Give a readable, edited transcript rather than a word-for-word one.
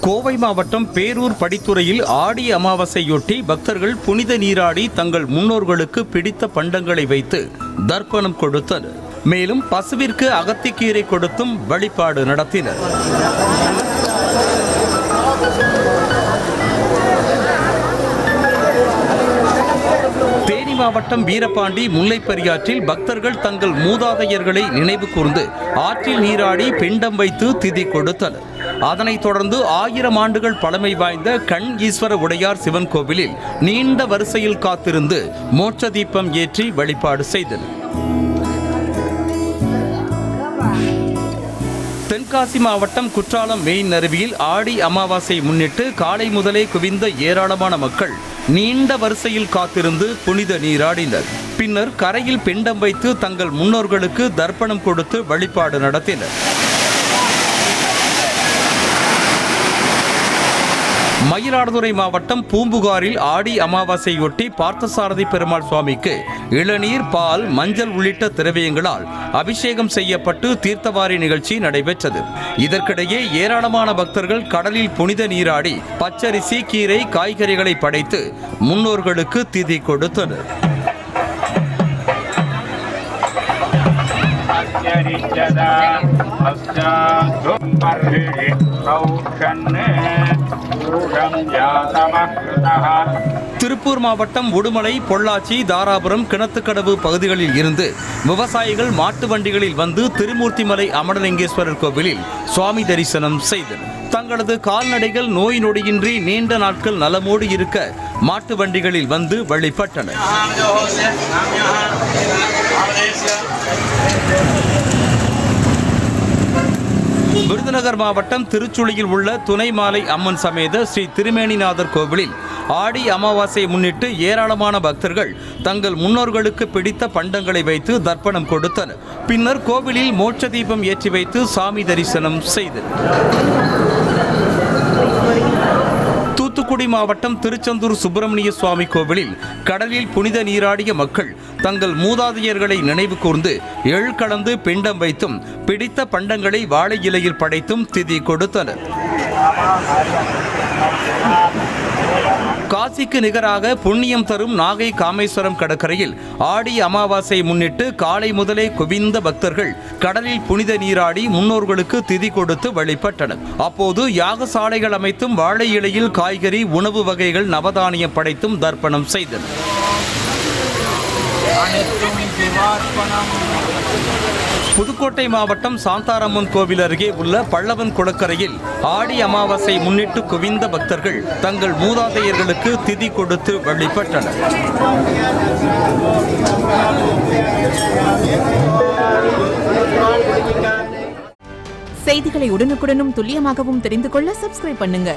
கோவை மாவட்டம் பேரூர் படித்துறையில் ஆடி அமாவாசையொட்டி பக்தர்கள் புனித நீராடி தங்கள் முன்னோர்களுக்கு பிடித்த பண்டங்களை வைத்து தர்ப்பணம் கொடுத்தனர். மேலும் பசுவிற்கு அகத்திக்கீரை கொடுத்தும் வழிபாடு நடத்தினர். தேனி மாவட்டம் வீரபாண்டி முல்லைப்பெரியாற்றில் பக்தர்கள் தங்கள் மூதாதையர்களை நினைவு கூர்ந்து ஆற்றில் நீராடி பிண்டம் வைத்து திதி கொடுத்தனர். அதனைத் தொடர்ந்து 1000 ஆண்டுகள் பழமை வாய்ந்த கண் ஈஸ்வர உடையார் சிவன் கோவிலில் நீண்ட வரிசையில் காத்திருந்து மோட்ச தீபம் ஏற்றி வழிபாடு செய்தனர். தென்காசி மாவட்டம் குற்றாலம் மெயின் அருவியில் ஆடி அமாவாசை முன்னிட்டு காலை முதலே குவிந்த ஏராளமான மக்கள் நீண்ட வரிசையில் காத்திருந்து புனித நீராடினர். பின்னர் கரையில் பிண்டம் வைத்து தங்கள் முன்னோர்களுக்கு தர்ப்பணம் கொடுத்து வழிபாடு நடத்தினர். மயிலாடுதுறை மாவட்டம் பூம்புகாரில் ஆடி அமாவாசையொட்டி பார்த்தசாரதி பெருமாள் சுவாமிக்கு இளநீர், பால், மஞ்சள் உள்ளிட்ட திரவியங்களால் அபிஷேகம் செய்யப்பட்டு தீர்த்தவாரி நிகழ்ச்சி நடைபெற்றது. இதற்கிடையே ஏராளமான பக்தர்கள் கடலில் புனித நீராடி பச்சரிசி, கீரை, காய்கறிகளை படைத்து முன்னோர்களுக்கு திதி கொடுத்தனர். திருப்பூர் மாவட்டம் உடுமலை, பொள்ளாச்சி, தாராபுரம், கிணத்துக்கடவு பகுதிகளில் இருந்து விவசாயிகள் மாட்டு வண்டிகளில் வந்து திருமூர்த்திமலை அமரலிங்கேஸ்வரர் கோவிலில் சுவாமி தரிசனம் செய்தனர். தங்களது கால்நடைகள் நோய் நொடியின்றி நீண்ட நாட்கள் நலமோடு இருக்க மாட்டு வண்டிகளில் வந்து வழிபட்டனர். விருதுநகர் மாவட்டம் திருச்சுழியில் உள்ள துணைமாலை அம்மன் சமேத ஸ்ரீ திருமேனிநாதர் கோவிலில் ஆடி அமாவாசையை முன்னிட்டு ஏராளமான பக்தர்கள் தங்கள் முன்னோர்களுக்கு பிடித்த பண்டங்களை வைத்து தர்ப்பணம் கொடுத்தனர். பின்னர் கோவிலில் மோட்ச தீபம் ஏற்றி வைத்து சாமி தரிசனம் செய்தனர். தூத்துக்குடி மாவட்டம் திருச்செந்தூர் சுப்பிரமணிய சுவாமி கோவிலில் கடலில் புனித நீராடிய மக்கள் தங்கள் மூதாதையர்களை நினைவு கூர்ந்து எள் கலந்து பிண்டம் வைத்தும் பிடித்த பண்டங்களை வாழை இலையில் படைத்தும் திதி கொடுத்தனர். காசிக்கு நிகராக புண்ணியம் தரும் நாகை காமேஸ்வரம் கடற்கரையில் ஆடி அமாவாசை முன்னிட்டு காலை முதலே குவிந்த பக்தர்கள் கடலில் புனித நீராடி முன்னோர்களுக்கு திதி கொடுத்து வழிபட்டனர். அப்போது யாகசாலைகள் அமைத்தும் வாழை இலையில் காய்கறி, உணவு வகைகள், நவதானியம் படைத்தும் தர்ப்பணம் செய்தனர். புதுக்கோட்டை மாவட்டம் சாந்தாரம்மன் கோவில் அருகே உள்ள பல்லவன் குளக்கரையில் ஆடி அமாவாசை முன்னிட்டு குவிந்த பக்தர்கள் தங்கள் மூதாதையர்களுக்கு திதி கொடுத்து வழிபட்டனர். செய்திகளை உடனுக்குடனும் துல்லியமாகவும் தெரிந்து கொள்ள சப்ஸ்கிரைப் பண்ணுங்க.